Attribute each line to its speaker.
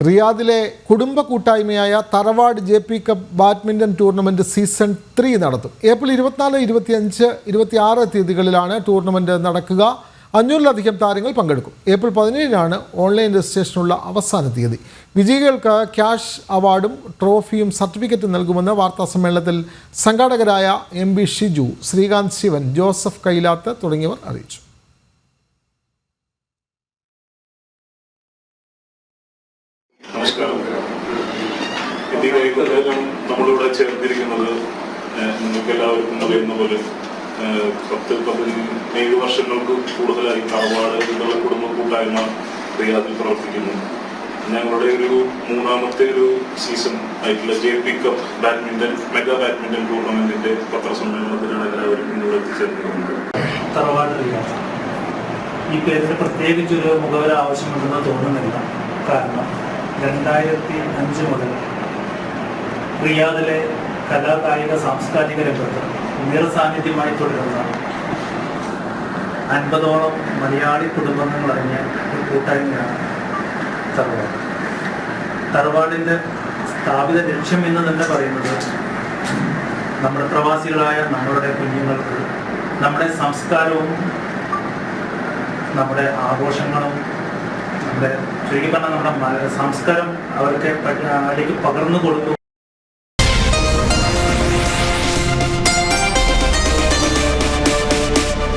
Speaker 1: റിയാദിലെ കുടുംബ കൂട്ടായ്മയായ തറവാട് JP cup badminton tournament season 3 നടത്തും. ഏപ്രിൽ 24, 25, 26 തീയതികളിലാണ് ടൂർണമെൻറ്റ് നടക്കുക. 500-ലധികം താരങ്ങൾ പങ്കെടുക്കും. ഏപ്രിൽ 17-നാണ് ഓൺലൈൻ രജിസ്ട്രേഷനുള്ള അവസാന തീയതി. വിജയികൾക്ക് ക്യാഷ് അവാർഡും ട്രോഫിയും സർട്ടിഫിക്കറ്റും നൽകുമെന്ന് വാർത്താസമ്മേളനത്തിൽ സംഘാടകരായ MB ഷിജു, ശ്രീകാന്ത് ശിവൻ, ജോസഫ് കൈലാത്ത് തുടങ്ങിയവർ അറിയിച്ചു.
Speaker 2: നമസ്കാരം. ഇന്ത്യ വൈകുന്നേരം നമ്മളിവിടെ ചേർന്നിരിക്കുന്നത് നിങ്ങൾക്ക് എല്ലാവർക്കും അറിയുന്ന പോലെ 10-17 വർഷങ്ങൾക്ക് കൂടുതലായി തറവാട് എന്നുള്ള കുടുംബ കൂട്ടായ്മ റിയാദിൽ പ്രവർത്തിക്കുന്നു. ഞങ്ങളുടെ ഒരു മൂന്നാമത്തെ ഒരു സീസൺ ആയിട്ടുള്ള JP cup badminton mega badminton ടൂർണമെന്റിന്റെ പത്രസമ്മേളനത്തിലാണ് എല്ലാവരും ഇന്നിവിടെ എത്തിച്ചേർന്നിരിക്കുന്നത്.
Speaker 3: തറവാട് റിയാദ് ഈ പേരിന് പ്രത്യേകിച്ചൊരു മുഖവര ആവശ്യമുണ്ടെന്ന് തോന്നുന്നില്ല. കാരണം 2005 മുതൽ റിയാദിലെ കലാകായിക സാംസ്കാരിക രംഗത്ത് നിറസാന്നിധ്യമായി തുടരുന്ന 50ഓളം മലയാളി കുടുംബങ്ങൾ അടങ്ങിയ ഒരു കൂട്ടായ്മയാണ് തറവാട്. തറവാടിൻ്റെ സ്ഥാപിത ലക്ഷ്യം എന്ന് തന്നെ പറയുന്നത് നമ്മുടെ പ്രവാസികളായ നമ്മളുടെ കുഞ്ഞുങ്ങൾക്ക് നമ്മുടെ സംസ്കാരവും നമ്മുടെ ആഘോഷങ്ങളും നമ്മുടെ ചുരുക്കി പറഞ്ഞാൽ നമ്മുടെ സംസ്കാരം അവർക്ക് അതിലേക്ക് പകർന്നു കൊടുക്കും.